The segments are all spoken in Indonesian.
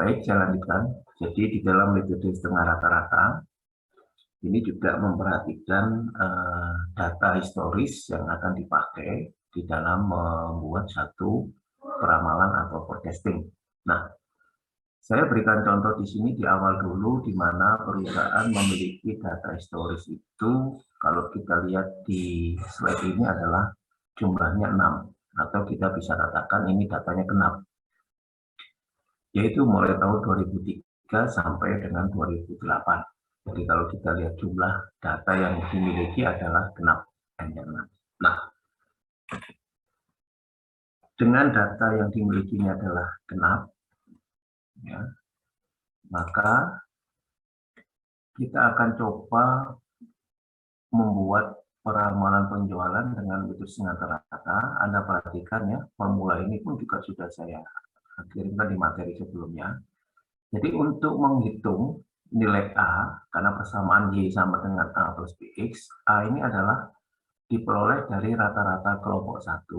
Baik, saya lanjutkan. Jadi di dalam metode setengah rata-rata, ini juga memperhatikan data historis yang akan dipakai di dalam membuat satu peramalan atau forecasting. Nah, saya berikan contoh di sini di awal dulu, di mana perusahaan memiliki data historis itu, kalau kita lihat di slide ini adalah jumlahnya 6, atau kita bisa katakan ini datanya genap, yaitu mulai tahun 2003 sampai dengan 2008. Jadi kalau kita lihat jumlah data yang dimiliki adalah genap. Nah, dengan data yang dimilikinya adalah genap, ya, maka kita akan coba membuat peramalan penjualan dengan metode setengah rata-rata. Anda perhatikan ya, formula ini pun juga sudah saya kirimkan di materi sebelumnya. Jadi untuk menghitung nilai A, karena persamaan Y sama dengan A plus BX, A ini adalah diperoleh dari rata-rata kelompok 1,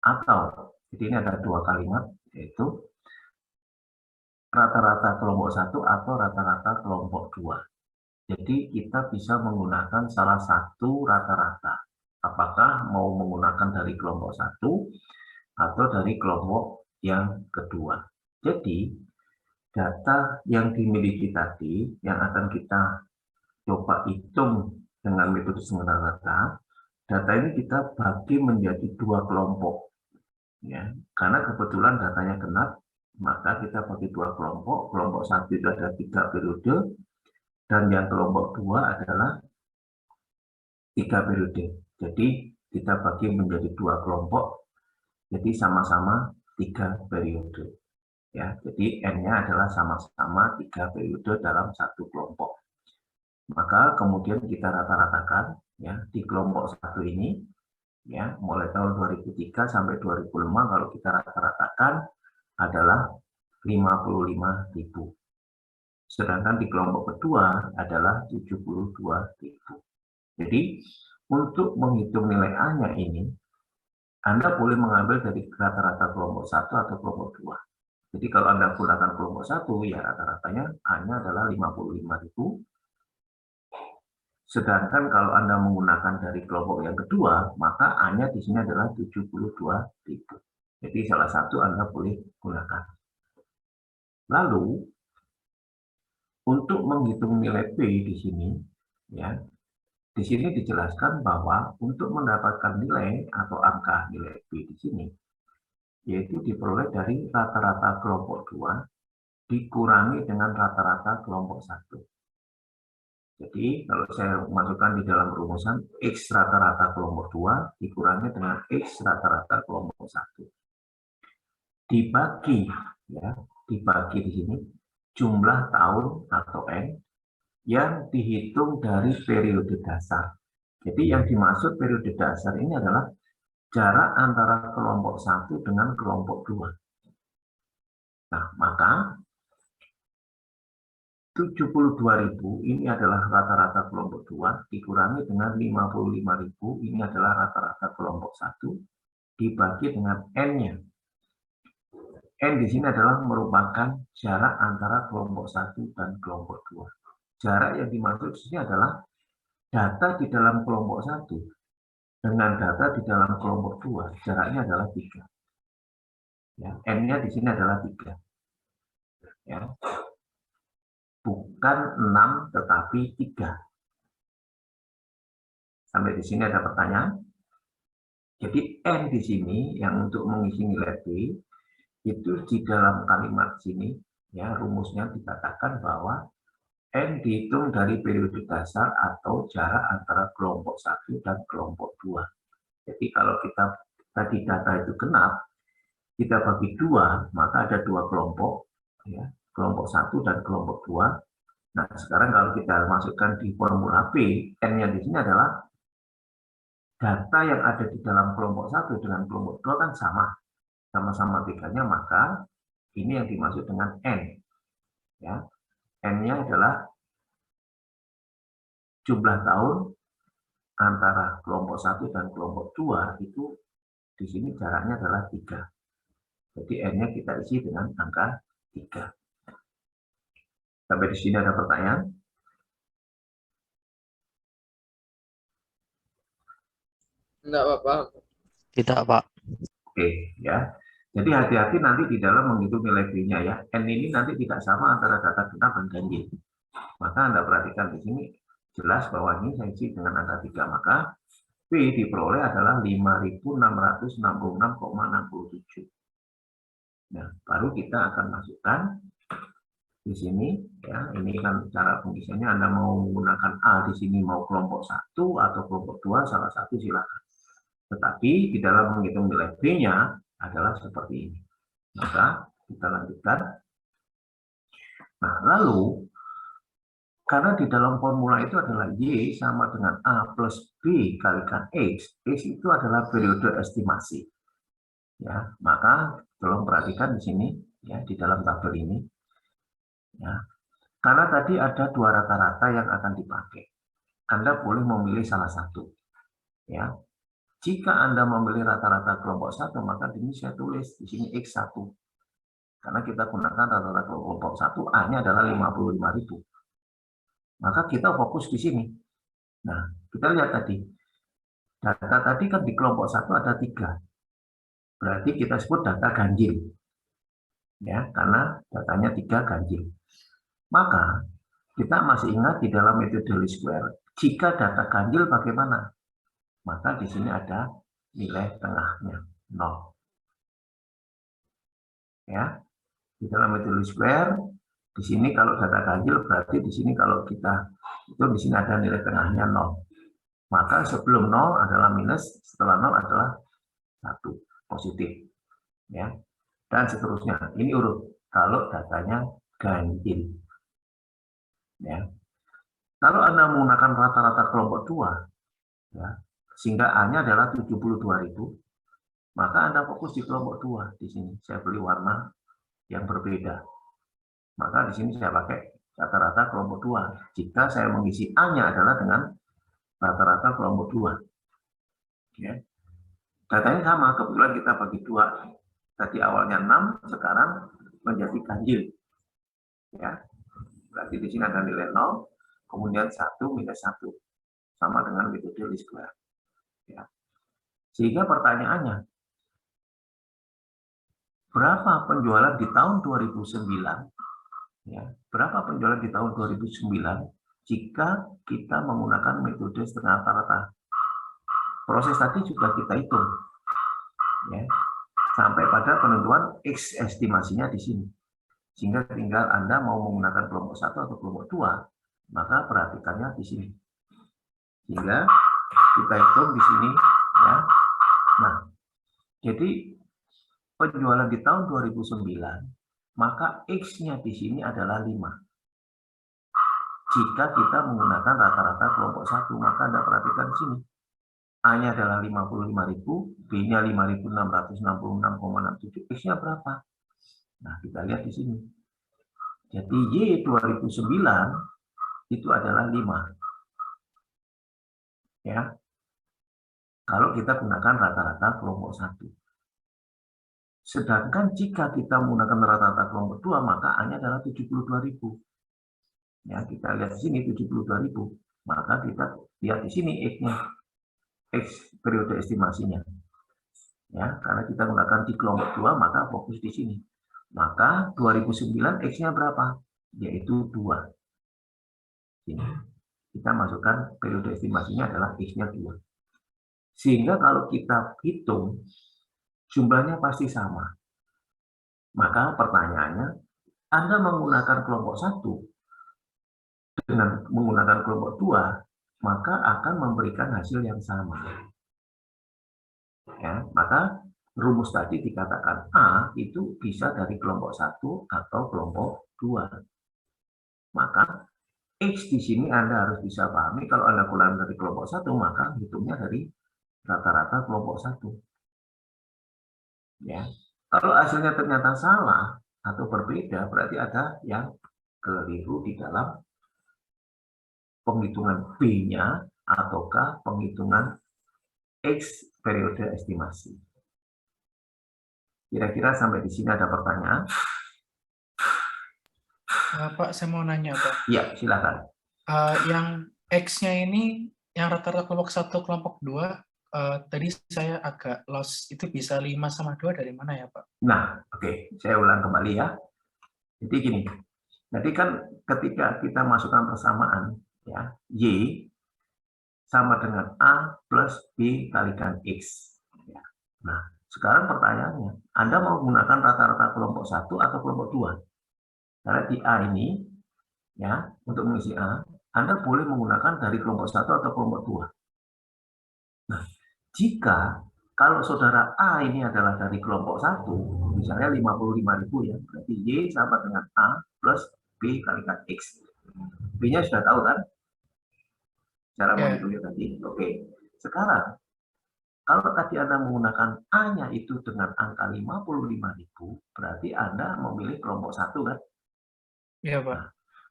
atau, jadi ini ada dua kalimat, yaitu rata-rata kelompok 1 atau rata-rata kelompok 2. Jadi kita bisa menggunakan salah satu rata-rata. Apakah mau menggunakan dari kelompok 1 atau dari kelompok yang kedua. Jadi data yang dimiliki tadi yang akan kita coba hitung dengan metode setengah rata, data ini kita bagi menjadi dua kelompok, ya, karena kebetulan datanya genap, maka kita bagi dua kelompok. Kelompok 1 itu ada 3 periode, dan yang kelompok 2 adalah 3 periode. Jadi kita bagi menjadi dua kelompok, jadi sama-sama 3 periode. Ya, jadi N-nya adalah sama-sama 3 periode dalam satu kelompok. Maka kemudian kita rata-ratakan ya di kelompok 1 ini, ya, mulai tahun 2003 sampai 2005 kalau kita rata-ratakan adalah 55.000. Sedangkan di kelompok kedua adalah 72.000. Jadi untuk menghitung nilai A-nya ini, Anda boleh mengambil dari rata-rata kelompok 1 atau kelompok 2. Jadi kalau Anda gunakan kelompok 1, ya rata-ratanya A-nya adalah 55.000. Sedangkan kalau Anda menggunakan dari kelompok yang kedua, maka A-nya di sini adalah 72.000. Jadi salah satu Anda boleh gunakan. Lalu, untuk menghitung nilai P di sini, ya, di sini dijelaskan bahwa untuk mendapatkan nilai atau angka nilai P di sini, yaitu diperoleh dari rata-rata kelompok 2 dikurangi dengan rata-rata kelompok 1. Jadi kalau saya masukkan di dalam rumusan, X rata-rata kelompok 2 dikurangi dengan X rata-rata kelompok 1. Dibagi, ya, dibagi di sini jumlah tahun atau N yang dihitung dari periode dasar. Jadi yang dimaksud periode dasar ini adalah jarak antara kelompok 1 dengan kelompok 2. Nah, maka 72.000 ini adalah rata-rata kelompok 2 dikurangi dengan 55.000 ini adalah rata-rata kelompok 1 dibagi dengan N-nya. N di sini adalah merupakan jarak antara kelompok 1 dan kelompok 2. Jarak yang dimaksud di sini adalah data di dalam kelompok 1 dengan data di dalam kelompok 2, jaraknya adalah 3. Ya, N-nya di sini adalah 3. Ya. Bukan 6, tetapi 3. Sampai di sini ada pertanyaan? Jadi N di sini yang untuk mengisi nilai P, itu di dalam kalimat sini, ya, rumusnya dikatakan bahwa N dihitung dari periode dasar atau jarak antara kelompok 1 dan kelompok 2. Jadi kalau kita tadi data itu genap, kita bagi 2, maka ada 2 kelompok, ya, kelompok 1 dan kelompok 2. Nah, sekarang kalau kita masukkan di formula P, N-nya di sini adalah data yang ada di dalam kelompok 1 dengan kelompok 2 kan sama-sama 3-nya, maka ini yang dimaksud dengan N. Ya. N-nya adalah jumlah tahun antara kelompok 1 dan kelompok 2 itu di sini jaraknya adalah 3. Jadi N-nya kita isi dengan angka 3. Sampai di sini ada pertanyaan? Enggak apa-apa. Tidak, Pak. Oke, ya. Jadi hati-hati nanti di dalam menghitung nilai B-nya ya. N ini nanti tidak sama antara data genap dan ganjil. Maka Anda perhatikan di sini jelas bahwa ini saya isi dengan angka 3. Maka B diperoleh adalah 5.666,67. Nah, baru kita akan masukkan di sini ya. Ini kan cara pengisiannya. Anda mau menggunakan A di sini mau kelompok 1 atau kelompok 2, salah satu silakan. Tetapi di dalam menghitung nilai B-nya adalah seperti ini. Maka kita lanjutkan. Nah, lalu karena di dalam formula itu adalah Y sama dengan A plus B kalikan X. X itu adalah periode estimasi. Ya, maka tolong perhatikan di sini ya, di dalam tabel ini. Ya. Karena tadi ada dua rata-rata yang akan dipakai. Anda boleh memilih salah satu. Ya. Jika Anda memilih rata-rata kelompok 1, maka di sini saya tulis di sini X1. Karena kita gunakan rata-rata kelompok 1, A-nya adalah 55.000. Maka kita fokus di sini. Nah, kita lihat tadi. Data tadi kan di kelompok 1 ada 3. Berarti kita sebut data ganjil. Ya, karena datanya 3 ganjil. Maka kita masih ingat di dalam metode least square, jika data ganjil bagaimana? Maka di sini ada nilai tengahnya 0. Ya, di dalam metode least square, di sini kalau data ganjil berarti di sini kalau kita itu di sini ada nilai tengahnya 0. Maka sebelum 0 adalah minus, setelah 0 adalah 1, positif. Ya. Dan seterusnya. Ini urut kalau datanya ganjil. Ya. Kalau Anda menggunakan rata-rata kelompok 2, ya, sehingga A-nya adalah 72.000, maka Anda fokus di kelompok 2. Di sini saya beli warna yang berbeda. Maka di sini saya pakai rata-rata kelompok 2. Jika saya mengisi A-nya adalah dengan rata-rata kelompok 2. Ya. Datanya sama, kebetulan kita bagi 2. Tadi awalnya 6, sekarang menjadi ganjil. Ya. Berarti di sini ada nilai 0, kemudian 1 minus 1. Sama dengan metode least square. Ya. Sehingga pertanyaannya, berapa penjualan di tahun 2009? Ya, berapa penjualan di tahun 2009 jika kita menggunakan metode setengah rata-rata? Proses tadi juga kita hitung. Ya, sampai pada penentuan X estimasinya di sini. Sehingga tinggal Anda mau menggunakan kelompok 1 atau kelompok 2, maka perhatikannya di sini. Sehingga kita hitung di sini. Ya. Nah, jadi penjualan di tahun 2009, maka X-nya di sini adalah 5. Jika kita menggunakan rata-rata kelompok 1, maka Anda perhatikan di sini. A-nya adalah 55.000, B-nya 5.666,67. X-nya berapa? Nah, kita lihat di sini. Jadi Y 2009 itu adalah 5. Ya. Kalau kita gunakan rata-rata kelompok 1. Sedangkan jika kita menggunakan rata-rata kelompok 2, maka A-nya adalah 72.000. Ya, kita lihat di sini 72.000. Maka kita lihat di sini X-nya. X periode estimasinya. Ya, karena kita gunakan di kelompok 2, maka fokus di sini. Maka 2009 X-nya berapa? Yaitu 2. Ini. Kita masukkan periode estimasinya adalah X-nya 2. Sehingga kalau kita hitung, jumlahnya pasti sama. Maka pertanyaannya, Anda menggunakan kelompok 1 dengan menggunakan kelompok 2, maka akan memberikan hasil yang sama. Ya, maka rumus tadi dikatakan A itu bisa dari kelompok 1 atau kelompok 2. Maka X di sini Anda harus bisa pahami, kalau Anda keluar dari kelompok 1, maka hitungnya dari rata-rata kelompok 1. Ya. Kalau hasilnya ternyata salah atau berbeda, berarti ada yang keliru di dalam penghitungan B-nya ataukah penghitungan X periode estimasi. Kira-kira sampai di sini ada pertanyaan? Pak, saya mau nanya, Pak. Iya, silakan. Yang X-nya ini, yang rata-rata kelompok 1, kelompok 2, tadi saya agak lost. Itu bisa 5 sama 2 dari mana ya, Pak? Nah, oke, saya ulang kembali ya. Jadi gini, jadi kan ketika kita masukkan persamaan, ya, Y sama dengan A plus B kalikan X. Ya. Nah, sekarang pertanyaannya, Anda mau menggunakan rata-rata kelompok 1 atau kelompok 2? Karena di A ini, ya, untuk mengisi A, Anda boleh menggunakan dari kelompok 1 atau kelompok 2. Nah, jika kalau saudara A ini adalah dari kelompok 1, misalnya 55.000 ya, berarti Y sama dengan A plus B kalikan X. B-nya sudah tahu kan? Cara menghitungnya tadi. Oke. Sekarang, kalau tadi Anda menggunakan A-nya itu dengan angka 55.000, berarti Anda memilih kelompok 1 kan? Iya, Pak. Nah,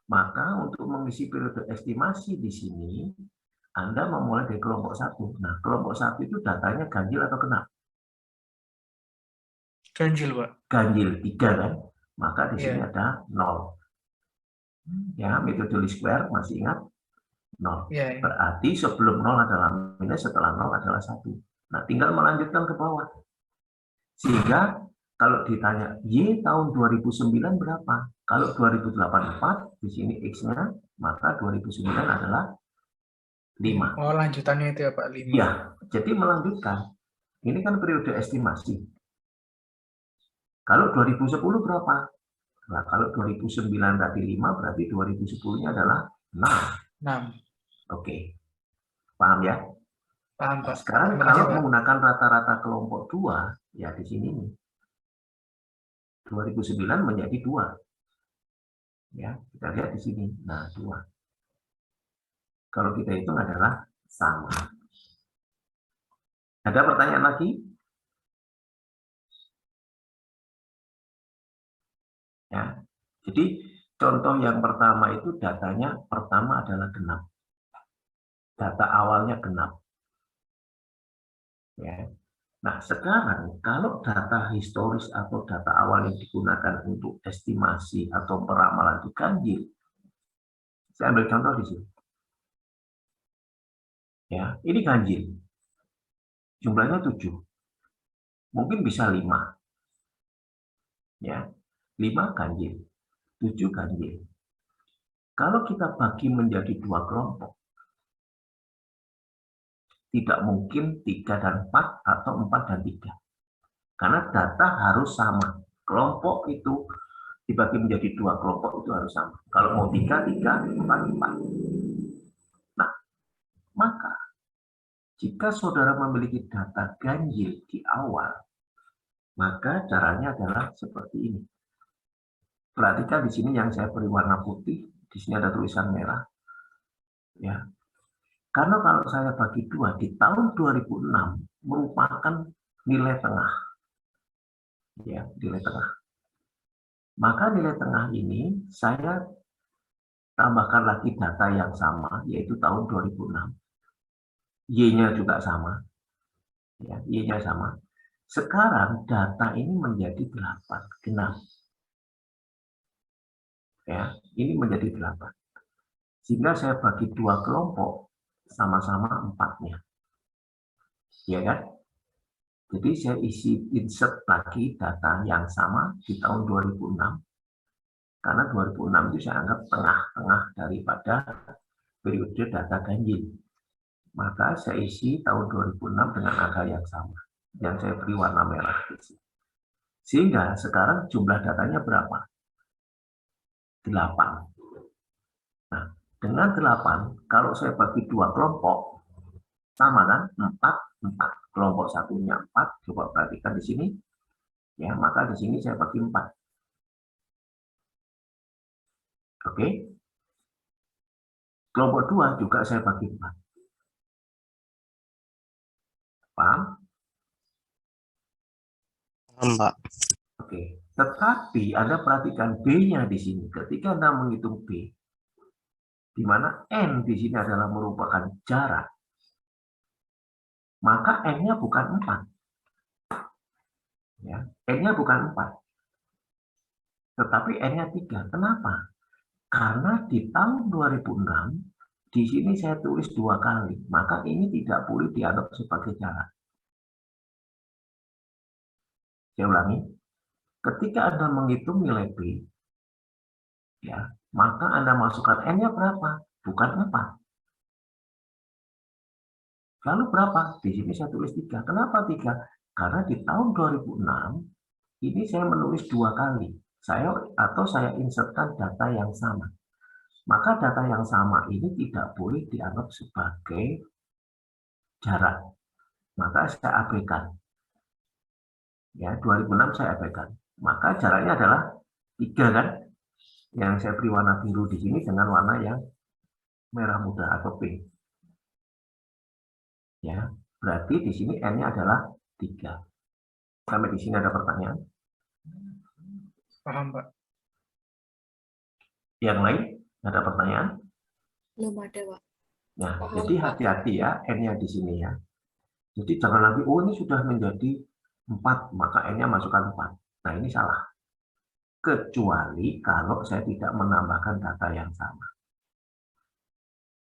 maka untuk mengisi periode estimasi di sini, Anda memulai dari kelompok 1. Nah, kelompok 1 itu datanya ganjil atau genap? Ganjil, Pak. Ganjil 3 kan? Maka di sini Iya. ada 0. Ya, metode least square masih ingat? 0. Iya. Berarti sebelum 0 adalah minus, setelah 0 adalah 1. Nah, tinggal melanjutkan ke bawah. Sehingga kalau ditanya Y tahun 2009 berapa? Kalau 2008 4, di sini X-nya, maka 2009 adalah 5. Oh, lanjutannya itu ya, Pak, 5. Iya, jadi melanjutkan. Ini kan periode estimasi. Kalau 2010 berapa? Nah, kalau 2009 tadi 5, berarti 2010-nya adalah 6. 6. Oke. Paham ya? Paham, Nah, Pak. sekarang Terima kalau kasih, Pak. menggunakan rata-rata kelompok 2, ya di sini nih. 2009 menjadi 2. Ya, kita lihat di sini. Nah, 2. Kalau kita hitung adalah sama. Ada pertanyaan lagi? Ya. Jadi contoh yang pertama itu datanya pertama adalah genap. Data awalnya genap. Ya. Nah, sekarang kalau data historis atau data awal yang digunakan untuk estimasi atau peramalan di ganjil, saya ambil contoh di sini. Ya, ini ganjil. Jumlahnya 7. Mungkin bisa 5. Ya. 5 ganjil. 7 ganjil. Kalau kita bagi menjadi 2 kelompok, tidak mungkin 3 dan 4 atau 4 dan 3. Karena data harus sama. Kelompok itu dibagi menjadi 2 kelompok itu harus sama. Kalau mau 3, 3, 4, 4. Nah, maka jika saudara memiliki data ganjil di awal, maka caranya adalah seperti ini. Perhatikan di sini yang saya beri warna putih, di sini ada tulisan merah. Ya. Karena kalau saya bagi 2 di tahun 2006 merupakan nilai tengah. Ya, nilai tengah. Maka nilai tengah ini saya tambahkan lagi data yang sama, yaitu tahun 2006. Y-nya juga sama. Ya, Y-nya sama. Sekarang data ini menjadi 8, genap. Ya, ini menjadi 8. Sehingga saya bagi 2 kelompok, sama-sama 4-nya. Ya kan? Jadi saya insert lagi data yang sama di tahun 2006. Karena 2006 itu saya anggap tengah-tengah daripada periode data ganjil. Maka saya isi tahun 2006 dengan angka yang sama. Yang saya beri warna merah. Sehingga sekarang jumlah datanya berapa? 8. Nah, dengan 8, kalau saya bagi 2 kelompok, sama kan? 4, 4. Kelompok satunya 4, coba perhatikan di sini. Ya, maka di sini saya bagi 4. Oke. Kelompok 2 juga saya bagi 4. Paham? Paham, Pak. Oke. Tetapi Anda perhatikan B-nya di sini. Ketika Anda menghitung B, di mana N di sini adalah merupakan jarak, maka N-nya bukan 4. Ya, N-nya bukan 4. Tetapi N-nya 3. Kenapa? Karena di tahun 2006, di sini saya tulis 2 kali, maka ini tidak boleh dianggap sebagai jarak. Saya ulangi, ketika Anda menghitung nilai B, ya, maka Anda masukkan N-nya berapa? Bukan 4. Lalu berapa? Di sini saya tulis 3. Kenapa 3? Karena di tahun 2006, ini saya menulis 2 kali. Saya insertkan data yang sama. Maka data yang sama ini tidak boleh dianggap sebagai jarak. Maka saya abaikan. Ya, 2006 saya abaikan. Maka jaraknya adalah 3 kan? Yang saya beri warna biru di sini dengan warna yang merah muda atau pink. Ya, berarti di sini N-nya adalah 3. Sampai di sini ada pertanyaan? Paham, Pak. Yang lain? Ada pertanyaan? Belum ada, Pak. Nah, Paham, jadi Pak. hati-hati ya N-nya di sini ya. Jadi jangan lagi, oh ini sudah menjadi 4, maka N-nya masukkan 4. Nah, ini salah. Kecuali kalau saya tidak menambahkan data yang sama.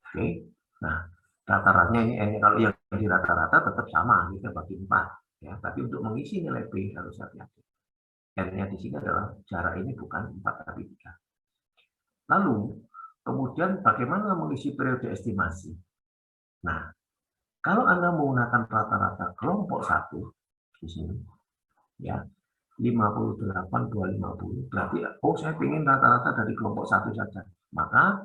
Oke, nah rata-ratanya ini N-nya kalau yang di rata-rata tetap sama, kita bagi 4. Ya, tapi untuk mengisi nilai B harus hati-hati. N-nya di sini adalah jarak ini bukan 4 tapi 3. Lalu, kemudian bagaimana mengisi periode estimasi? Nah, kalau Anda menggunakan rata-rata kelompok 1 di sini, ya 58, 250, berarti saya ingin rata-rata dari kelompok 1 saja. Maka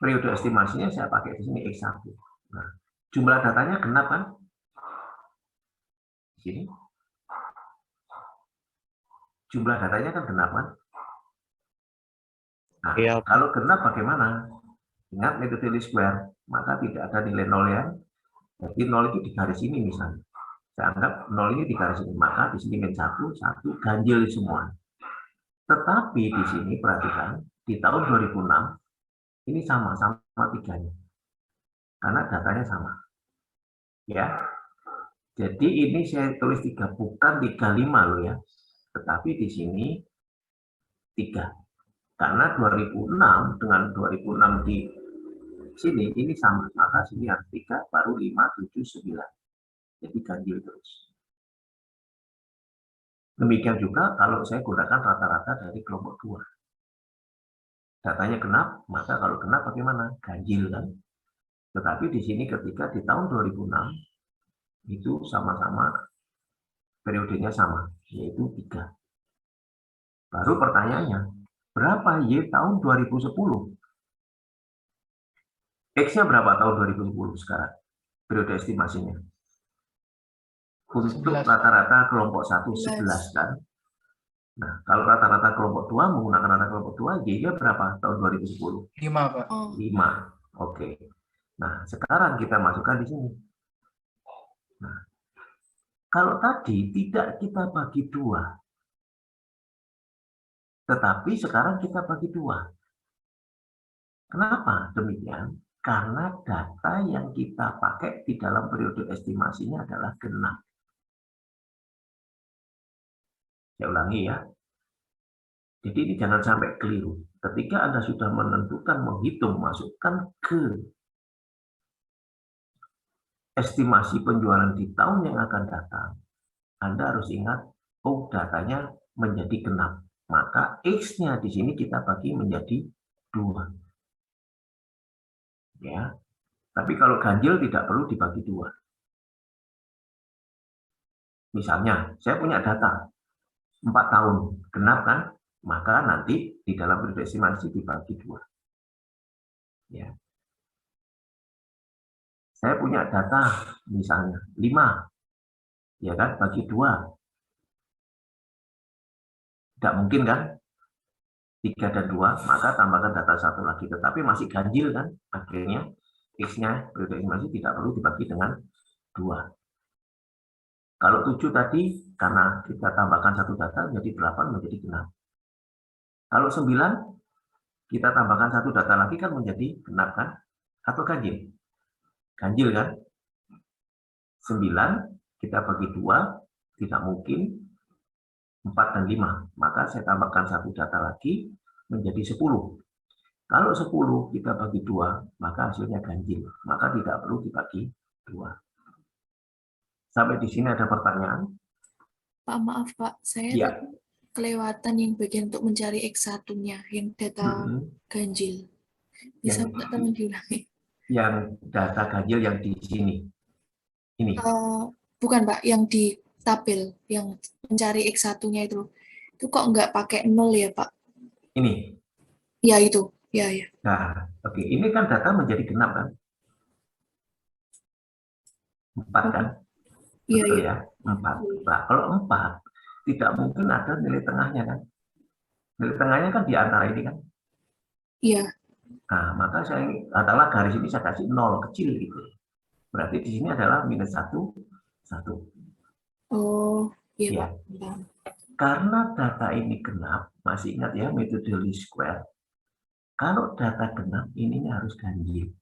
periode estimasinya saya pakai di sini X1. Nah, jumlah datanya genap kan? Di sini. Jumlah datanya kan genap kan? Nah, iya. Kalau genap bagaimana? Ingat metode least square, maka tidak ada nilai 0 ya. Jadi 0 itu di garis ini misalnya. Saya anggap 0 ini di garis ini, maka di sini min 1, 1 ganjil semua. Tetapi di sini perhatikan, di tahun 2006 ini sama 3-nya. Karena datanya sama. Ya. Jadi ini saya tulis 3, bukan 35 loh ya. Tetapi di sini 3. Karena 2006 dengan 2006 di sini ini sama, maka sini harus 3, baru 5, 7, 9. Jadi ganjil terus. Demikian juga kalau saya gunakan rata-rata dari kelompok 2. Datanya genap, maka kalau genap bagaimana? Ganjil kan? Tetapi di sini ketika di tahun 2006 itu sama-sama periodenya sama, yaitu 3. Baru pertanyaannya, berapa Y tahun 2010? X-nya berapa tahun 2010 sekarang? Periode estimasinya. Untuk rata-rata kelompok 1, 11 kan? Nah, kalau rata-rata kelompok 2, menggunakan rata kelompok 2, Y-nya berapa tahun 2010? 5, Pak. 5. Oke. Nah, sekarang kita masukkan di sini. Nah, kalau tadi tidak kita bagi 2, tetapi sekarang kita bagi 2. Kenapa demikian? Karena data yang kita pakai di dalam periode estimasinya adalah genap. Saya ulangi ya. Jadi ini jangan sampai keliru. Ketika Anda sudah menentukan, menghitung, masukkan ke estimasi penjualan di tahun yang akan datang, Anda harus ingat, oh datanya menjadi genap. Maka X-nya di sini kita bagi menjadi 2. Ya. Tapi kalau ganjil tidak perlu dibagi 2. Misalnya, saya punya data 4 tahun, genap kan? Maka nanti di dalam periode estimasi dibagi 2. Ya. Saya punya data misalnya 5, ya kan, bagi 2. Tidak mungkin kan? 3 dan 2, maka tambahkan data 1 lagi. Tetapi masih ganjil kan? Akhirnya X-nya periode estimasi tidak perlu dibagi dengan 2. Kalau 7 tadi, karena kita tambahkan 1 data, jadi 8 menjadi genap. Kalau 9, kita tambahkan 1 data lagi kan menjadi genap kan? Atau ganjil? Ganjil kan? 9, kita bagi 2, tidak mungkin. 4 dan 5, maka saya tambahkan 1 data lagi menjadi 10. Kalau 10 kita bagi 2, maka hasilnya ganjil. Maka tidak perlu dibagi 2. Sampai di sini ada pertanyaan? Pak, maaf Pak, saya Iya. tadi kelewatan yang bagian untuk mencari X1-nya, yang data ganjil. Bisa Yang- Pak tolong diulangi? Yang data ganjil yang di sini. Ini. Bukan Pak, yang di tabel, yang mencari X1-nya itu kok nggak pakai 0 ya Pak? Ini. Ya itu, ya. Nah, oke. Ini kan data menjadi genap kan? 4 kan? Iya, Betul iya. ya? 4. Nah, kalau 4, tidak mungkin ada nilai tengahnya kan? Nilai tengahnya kan di antara ini kan? Iya. Nah, maka saya katakanlah garis ini saya kasih 0 kecil gitu. Berarti di sini adalah minus 1, 1. Oh, iya Ya. Pak. Karena data ini genap, masih ingat ya metode least square. Kalau data genap, ininya harus ganjil.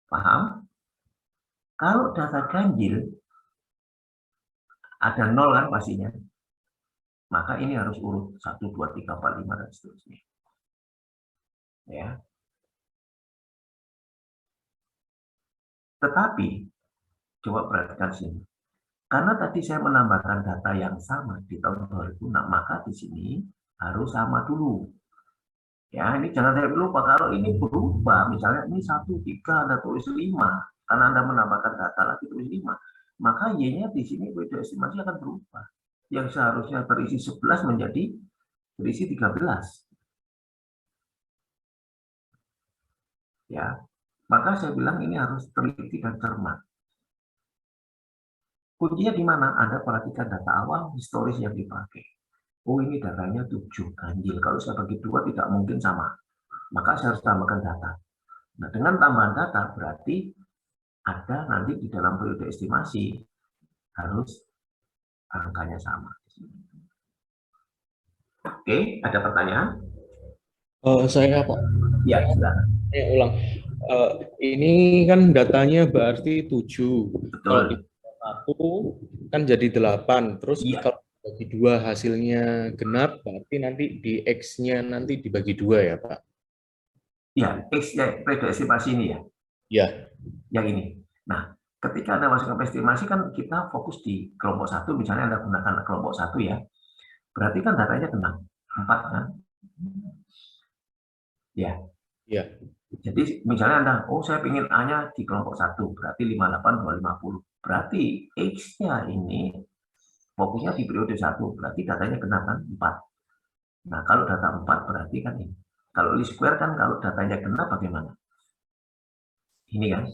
Paham? Kalau data ganjil, ada 0 kan pastinya. Maka ini harus urut 1, 2, 3, 4, 5, dan seterusnya. Ya. Tetapi, coba perhatikan sini. Karena tadi saya menambahkan data yang sama di tahun 2006, maka di sini harus sama dulu. Ya, ini jangan sampai lupa kalau ini berubah, misalnya ini 1, 3, Anda tulis 5, karena Anda menambahkan data lagi tulis 5, maka Y-nya di sini periode estimasi akan berubah. Yang seharusnya berisi 11 menjadi berisi 13. Ya, maka saya bilang ini harus teliti dan cermat. Kuncinya di mana? Anda perhatikan data awal, historis yang dipakai. Oh, ini datanya 7 ganjil. Kalau saya bagi 2 tidak mungkin sama. Maka saya harus tambahkan data. Nah, dengan tambahan data berarti ada nanti di dalam periode estimasi harus angkanya sama. Oke, ada pertanyaan? Saya Pak. Ya, silakan. Saya ulang. Ini kan datanya berarti 7. Kalau Betul. di 1 kan jadi 8. Terus Iya. kalau dibagi 2 hasilnya genap, berarti nanti di X-nya nanti dibagi 2 ya Pak? Ya, X ya, periode estimasi ini ya. Ya. Yang ini. Nah, ketika Anda masukkan estimasi kan kita fokus di kelompok 1, misalnya Anda gunakan kelompok 1 ya. Berarti kan datanya kena 4 kan? Ya. Ya. Jadi misalnya Anda, oh saya ingin A-nya di kelompok 1, berarti 58, 250. Berarti X-nya ini fokusnya di periode 1, berarti datanya kena kan 4. Nah, kalau data 4 berarti kan ini. Kalau least square kan kalau datanya kena bagaimana? Ini kan.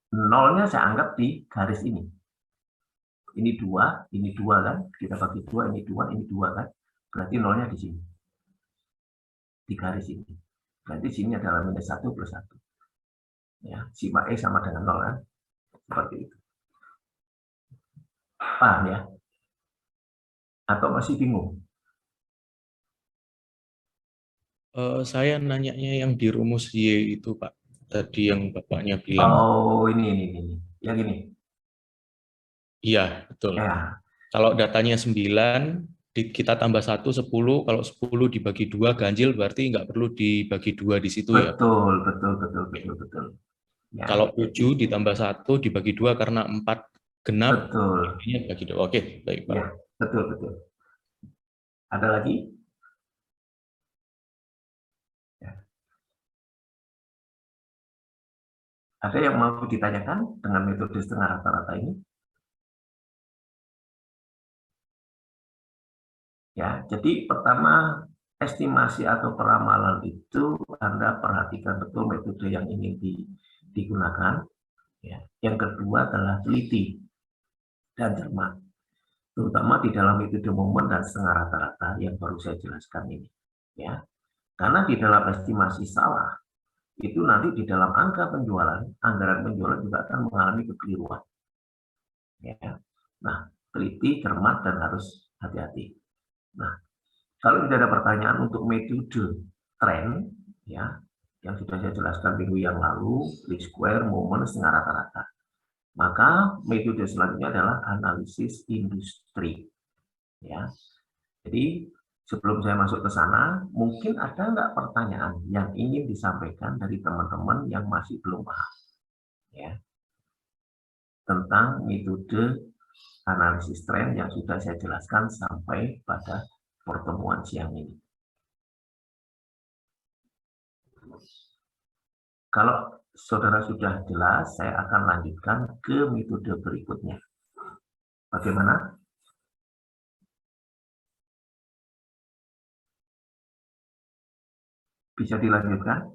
Nolnya saya anggap di garis ini. Ini 2 kan. Kita bagi 2, ini 2, ini 2 kan. Berarti nolnya di sini. Di garis ini. Berarti sini adalah minus 1 plus 1. Ya, sigma X sama dengan 0 kan. Seperti itu. Paham ya? Atau masih bingung? Saya nanyanya yang di rumus Y itu Pak. Tadi yang Bapaknya bilang. Oh, ini. Yang ini. Iya, betul. Ya. Kalau datanya 9, kita tambah 1, 10. Kalau 10 dibagi 2 ganjil, berarti nggak perlu dibagi 2 di situ ya? Betul. Ya. Kalau 7 ditambah 1 dibagi 2 karena 4 genap. Betul. Dibagi 2. Oke, baik Pak. Ya, betul. Ada lagi? Ya. Ada yang mau ditanyakan dengan metode setengah rata-rata ini? Ya, jadi pertama estimasi atau peramalan itu Anda perhatikan betul metode yang ingin digunakan. Ya. Yang kedua adalah teliti dan cermat, terutama di dalam metode momen dan setengah rata-rata yang baru saya jelaskan ini. Ya, karena di dalam estimasi salah itu nanti di dalam angka penjualan, anggaran penjualan juga akan mengalami kekeliruan. Ya. Nah, teliti, cermat, dan harus hati-hati. Nah, kalau tidak ada pertanyaan untuk metode tren, ya, yang sudah saya jelaskan minggu yang lalu, least square, momen, setengah rata-rata, maka metode selanjutnya adalah analisis industri. Ya, Jadi sebelum saya masuk ke sana, mungkin ada nggak pertanyaan yang ingin disampaikan dari teman-teman yang masih belum paham ya, tentang metode analisis tren yang sudah saya jelaskan sampai pada pertemuan siang ini. Kalau saudara sudah jelas, saya akan lanjutkan ke metode berikutnya. Bagaimana? Bisa dilanjutkan?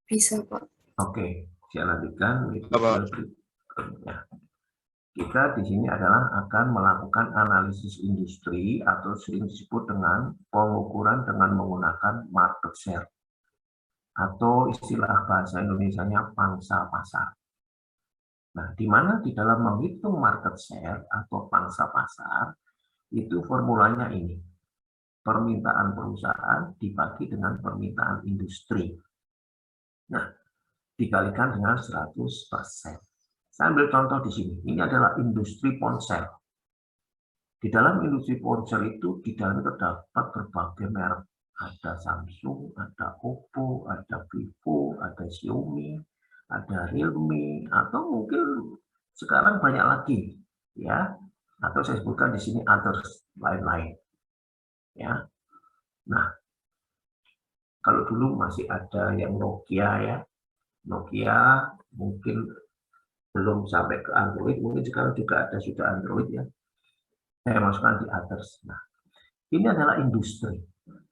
Bisa, Pak. Oke, saya lanjutkan metode berikutnya. Kita di sini adalah akan melakukan analisis industri atau sering disebut dengan pengukuran dengan menggunakan market share atau istilah bahasa Indonesianya pangsa pasar. Nah, di mana di dalam menghitung market share atau pangsa pasar itu formulanya ini. Permintaan perusahaan dibagi dengan permintaan industri. Nah, dikalikan dengan 100%. Saya ambil contoh di sini. Ini adalah industri ponsel. Di dalam industri ponsel itu, di dalamnya terdapat berbagai merek. Ada Samsung, ada Oppo, ada Vivo, ada Xiaomi, ada Realme, atau mungkin sekarang banyak lagi, ya. Atau saya sebutkan di sini others, lain-lain. Ya. Nah, kalau dulu masih ada yang Nokia ya. Nokia mungkin belum sampai ke Android, mungkin sekarang juga ada sudah Android ya. Saya masukkan di others. Nah, ini adalah industri.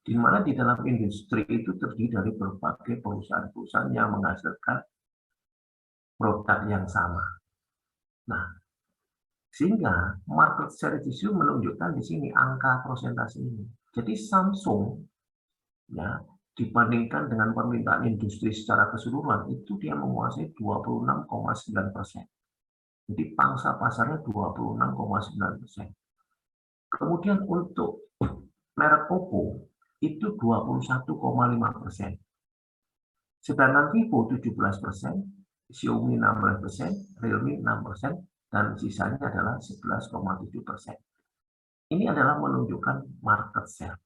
Di mana di dalam industri itu terdiri dari berbagai perusahaan-perusahaan yang menghasilkan produk yang sama. Nah, sehingga market share itu menunjukkan di sini angka persentase ini. Jadi Samsung ya dibandingkan dengan permintaan industri secara keseluruhan itu dia menguasai 26,9%. Jadi pangsa pasarnya 26,9%. Kemudian untuk merek Oppo itu 21,5%. Sedangkan Vivo 17%, Xiaomi 16%, Realme 6%, dan sisanya adalah 11,7%. Ini adalah menunjukkan market share.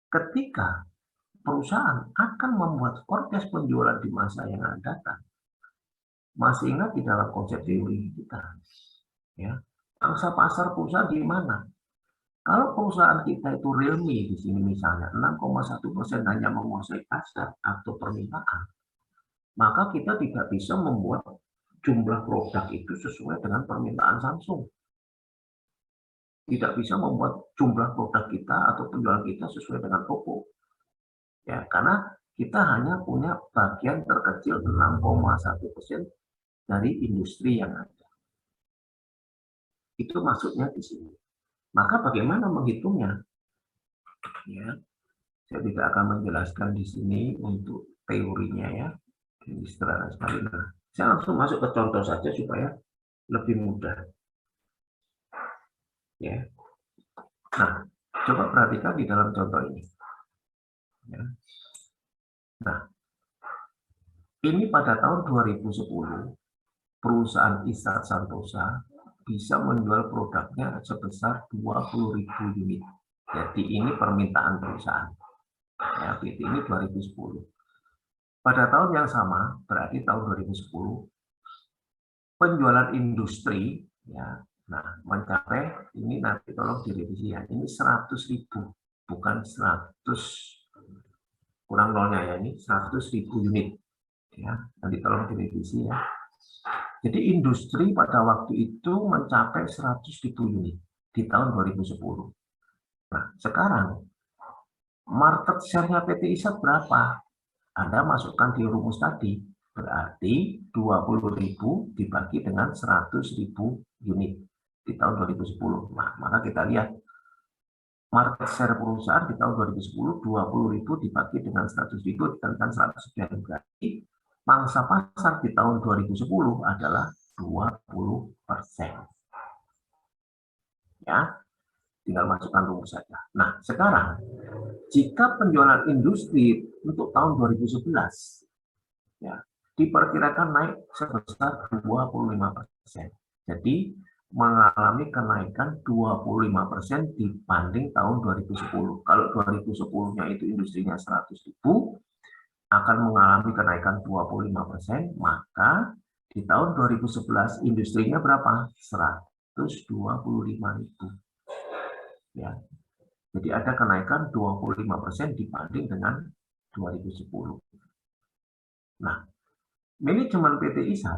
Ketika perusahaan akan membuat forecast penjualan di masa yang akan datang, masih ingat di dalam konsep teori kita, ya, pangsa pasar perusahaan di mana? Kalau perusahaan kita itu Realme di sini misalnya 6,1% hanya menguasai pasar atau permintaan, maka kita tidak bisa membuat jumlah produk itu sesuai dengan permintaan Samsung. Tidak bisa membuat jumlah produk kita atau penjualan kita sesuai dengan Oppo. Ya, karena kita hanya punya bagian terkecil 6,1% dari industri yang ada. Itu maksudnya di sini. Maka bagaimana menghitungnya? Ya, saya tidak akan menjelaskan di sini untuk teorinya ya. Ini sederhana sekali. Nah, saya langsung masuk ke contoh saja supaya lebih mudah. Ya. Nah, coba perhatikan di dalam contoh ini. Ya. Nah, ini pada tahun 2010 perusahaan Isat Santosa bisa menjual produknya sebesar 20.000 unit. Jadi ini permintaan perusahaan. Ya, ini 2010. Pada tahun yang sama, berarti tahun 2010, penjualan industri ya, nah mencapai ini nanti tolong direvisi ya. Ini 100.000, bukan 100 kurang nolnya ya, ini 100.000 unit. Ya, nanti tolong direvisi ya. Jadi industri pada waktu itu mencapai 100.000 unit di tahun 2010. Nah, sekarang market share-nya PT Isat berapa? Anda masukkan di rumus tadi, berarti 20.000 dibagi dengan 100.000 unit di tahun 2010. Nah, maka kita lihat market share perusahaan di tahun 2010, 20.000 dibagi dengan 100.000 dikalikan 100 berarti pangsa pasar di tahun 2010 adalah 20%. Ya, tinggal masukkan rumus saja. Nah, sekarang jika penjualan industri untuk tahun 2011 ya, diperkirakan naik sebesar 25%. Jadi mengalami kenaikan 25% dibanding tahun 2010. Kalau 2010-nya itu industrinya 100.000, akan mengalami kenaikan 25%, maka di tahun 2011 industrinya berapa? 125.000. Ya. Jadi ada kenaikan 25% dibanding dengan 2010. Nah, manajemen PT ISAT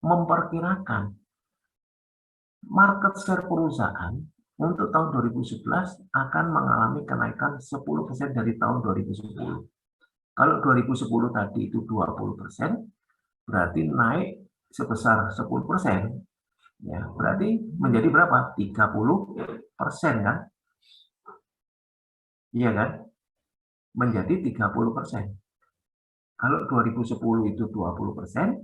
memperkirakan market share perusahaan untuk tahun 2011 akan mengalami kenaikan 10% dari tahun 2010. Kalau 2010 tadi itu 20%, berarti naik sebesar 10%. Ya, berarti menjadi berapa? 30% kan? Iya kan? Menjadi 30%. Kalau 2010 itu 20%,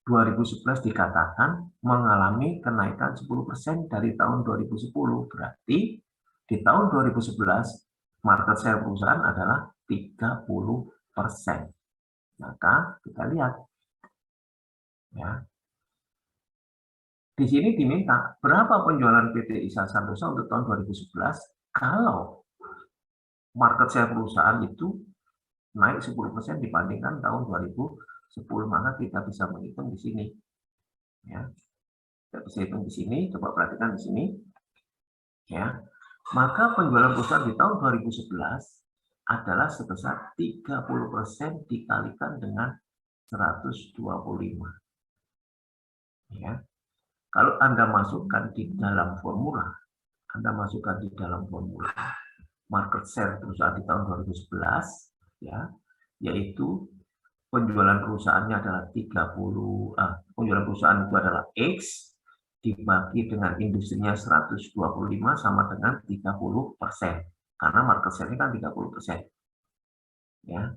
2011 dikatakan mengalami kenaikan 10% dari tahun 2010. Berarti di tahun 2011 market share perusahaan adalah 30%. Maka kita lihat ya. Di sini diminta berapa penjualan PT ISAT Santosa untuk tahun 2011 kalau market share perusahaan itu naik 10% dibandingkan tahun 2010, maka kita bisa menghitung di sini. Ya. Kita bisa hitung di sini, coba perhatikan di sini. Ya. Maka penjualan perusahaan di tahun 2011 adalah sebesar 30% dikalikan dengan 125. Ya. Kalau Anda masukkan di dalam formula, market share perusahaan di tahun 2011, ya, yaitu penjualan perusahaannya adalah penjualan perusahaan itu adalah X dibagi dengan industrinya 125 sama dengan 30%. Karena market share-nya kan 30%. Ya.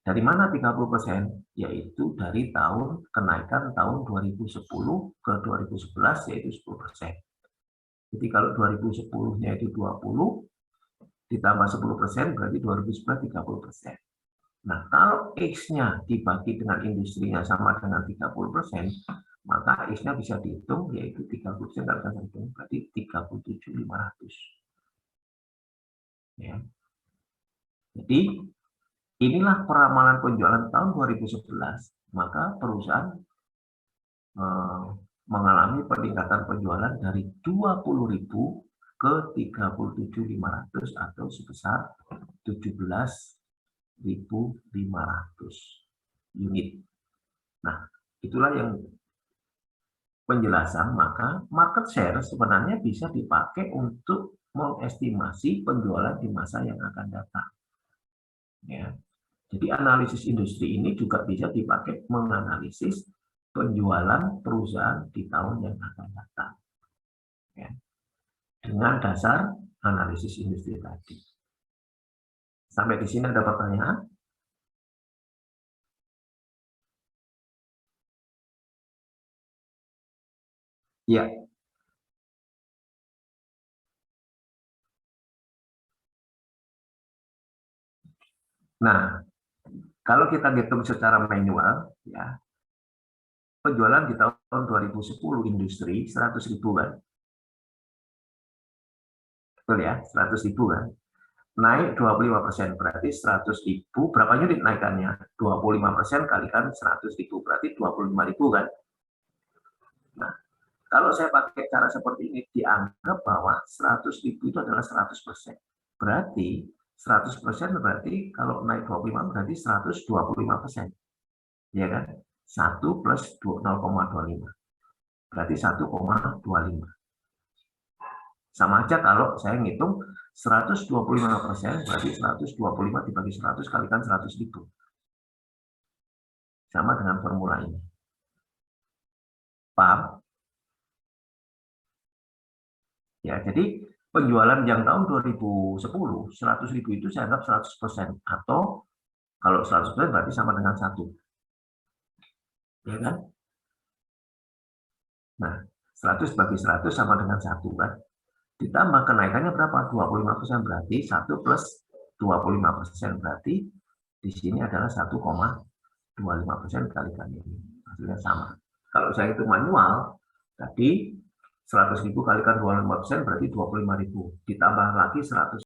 Dari mana 30%? Yaitu dari kenaikan tahun 2010 ke 2011 yaitu 10%. Jadi kalau 2010-nya itu 20 ditambah 10% berarti 2011 30%. Nah, kalau X-nya dibagi dengan industrinya sama dengan 30%, maka X-nya bisa dihitung yaitu 30% berarti 37.500. Ya. Jadi inilah peramalan penjualan tahun 2011, maka perusahaan mengalami peningkatan penjualan dari 20.000 ke 37.500 atau sebesar 17.500 unit. Nah, itulah yang penjelasan, maka market share sebenarnya bisa dipakai untuk mengestimasi penjualan di masa yang akan datang. Ya. Jadi analisis industri ini juga bisa dipakai menganalisis penjualan perusahaan di tahun yang akan datang. Ya. Dengan dasar analisis industri tadi. Sampai di sini ada pertanyaan? Ya. Nah, kalau kita hitung secara manual, ya, penjualan di tahun 2010 industri 100.000 kan? Betul ya, 100.000 kan? Naik 25%, berarti 100.000, berapa unit naikannya? 25% kalikan 100.000, berarti 25.000 kan? Nah, kalau saya pakai cara seperti ini, dianggap bahwa 100.000 itu adalah 100%. Berarti 100% berarti kalau naik 25 berarti 125%. Ya kan? 1 plus 0,25. Berarti 1,25. Sama aja kalau saya ngitung 125% berarti 125 dibagi 100 kalikan 100.000. Sama dengan formula ini. Paham? Ya, jadi penjualan yang tahun 2010, 100.000 itu saya anggap 100%. Atau kalau 100% berarti sama dengan 1. Ya kan? Nah, 100 bagi 100 sama dengan 1 kan? Ditambah kenaikannya berapa? 25%, berarti 1 plus 25% berarti di sini adalah 1,25% kalikan ini. Hasilnya sama. Kalau saya itu manual, tadi 100.000 kalikan 25% berarti 25.000. Ditambah lagi 100